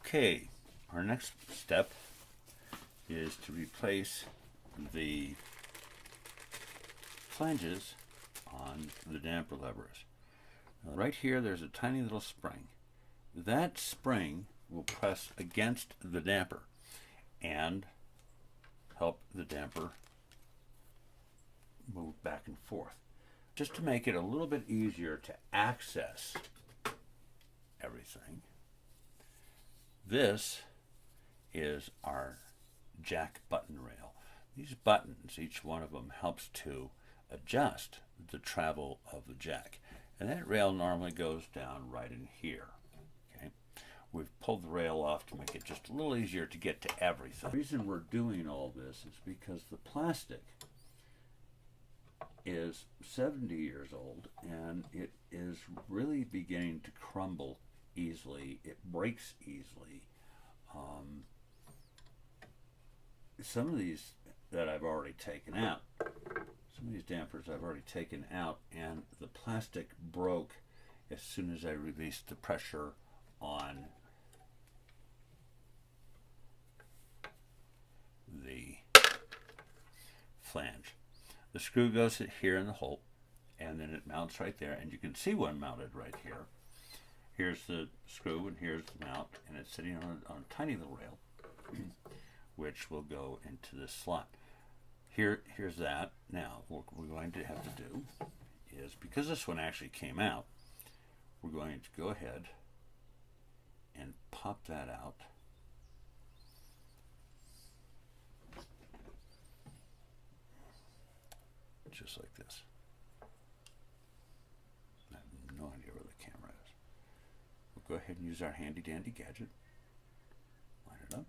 Okay, our next step is to replace the flanges on the damper levers. Now, right here there's a tiny little spring. That spring will press against the damper and help the damper move back and forth. Just to make it a little bit easier to access everything, this is our jack button rail. These buttons, each one of them helps to adjust the travel of the jack. And that rail normally goes down right in here. Okay? We've pulled the rail off to make it just a little easier to get to everything. The reason we're doing all this is because the plastic is 70 years old and it is really beginning to crumble easily. It breaks easily. Some of these that I've already taken out, some of these dampers I've already taken out, and the plastic broke as soon as I released the pressure on the flange. The screw goes here in the hole, and then it mounts right there, and you can see one mounted right here. Here's the screw, and here's the mount, and it's sitting on a tiny little rail, which will go into this slot. Here's that. Now, what we're going to have to do is, because this one actually came out, we're going to go ahead and pop that out. Just like this. I have no idea where the camera is. We'll go ahead and use our handy dandy gadget. Line it up.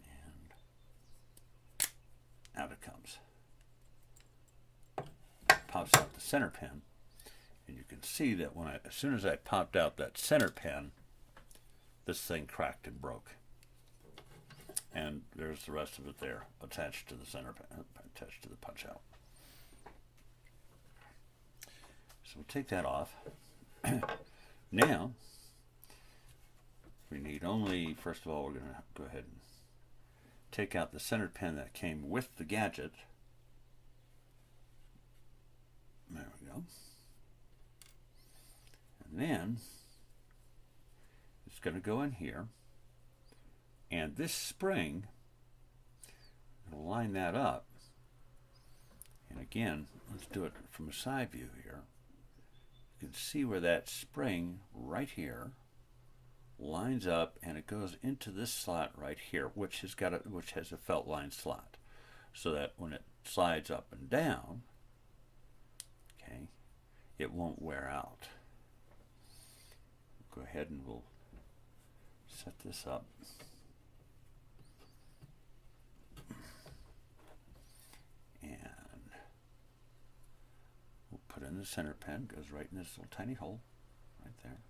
And out it comes. Pops out the center pin. And you can see that as soon as I popped out that center pin, this thing cracked and broke. And there's the rest of it there, attached to the center, attached to the punch out. So we'll take that off. Now, we need only, first of all, we're going to go ahead and take out the center pin that came with the gadget. There we go. And then, it's going to go in here. And this spring, we'll line that up. And again, let's do it from a side view here. You can see where that spring right here lines up, and it goes into this slot right here, which has a felt line slot, so that when it slides up and down, okay, it won't wear out. Go ahead and we'll set this up. Put in the center pin, goes right in this little tiny hole, right there.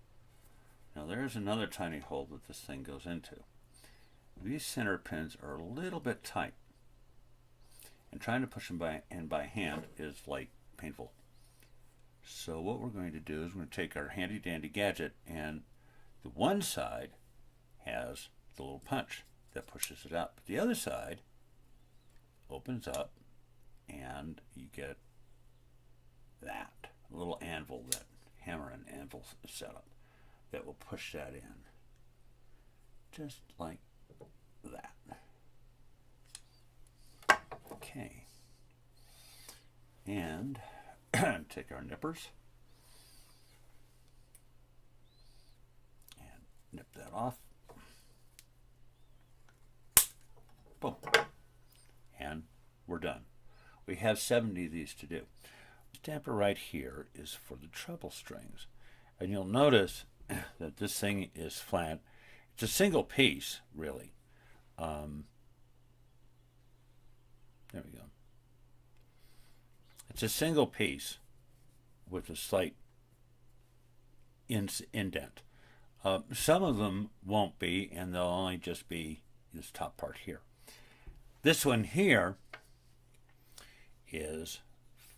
Now there's another tiny hole that this thing goes into. These center pins are a little bit tight, and trying to push them by hand is like painful. So what we're going to do is we're going to take our handy dandy gadget, and the one side has the little punch that pushes it out, but the other side opens up, and you get that a little anvil, that hammer and anvil setup that will push that in just like that. Okay, and take our nippers and nip that off. Boom, and we're done. We have 70 of these to do. This damper right here is for the treble strings, and you'll notice that this thing is flat. It's a single piece, really. There we go. It's a single piece with a slight indent. Some of them won't be, and they'll only just be this top part here. This one here is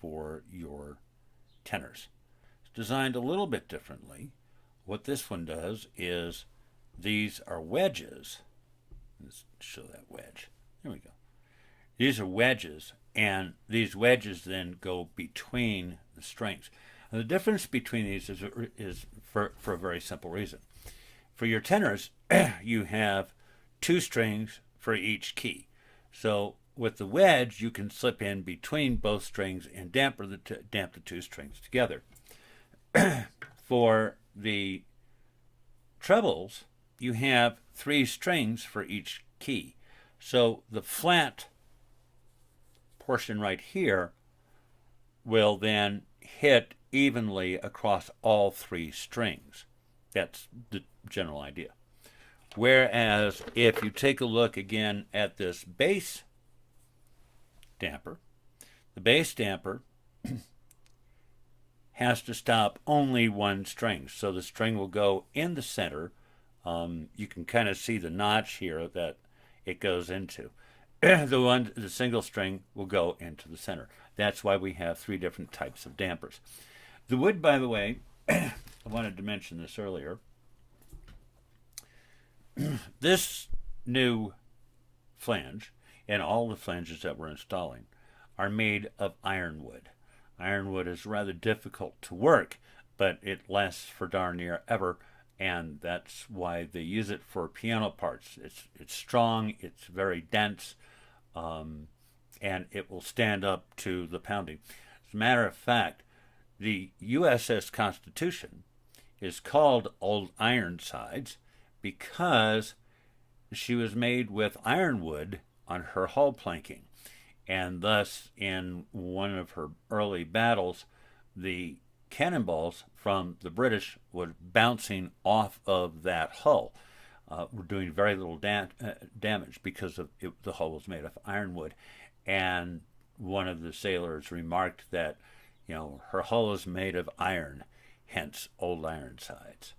for your tenors. It's designed a little bit differently, what this one does is these are wedges. Let's show that wedge. There we go. These are wedges, and these wedges then go between the strings. And the difference between these is for a very simple reason. For your tenors, you have 2 strings for each key. So with the wedge, you can slip in between both strings and damp the 2 strings together. For the trebles, you have 3 strings for each key. So the flat portion right here will then hit evenly across all 3 strings. That's the general idea. Whereas if you take a look again at this bass damper, the bass damper has to stop only 1 string. So the string will go in the center. You can kind of see the notch here that it goes into. The single string will go into the center. That's why we have 3 different types of dampers. The wood, by the way, I wanted to mention this earlier. This new flange and all the flanges that we're installing are made of ironwood. Ironwood is rather difficult to work, but it lasts for darn near ever, and that's why they use it for piano parts. It's strong, it's very dense, and it will stand up to the pounding. As a matter of fact, the USS Constitution is called Old Ironsides because she was made with ironwood on her hull planking, and thus in one of her early battles, the cannonballs from the British were bouncing off of that hull. Were doing very little damage because the hull was made of ironwood. And one of the sailors remarked that, her hull is made of iron, hence Old Ironsides.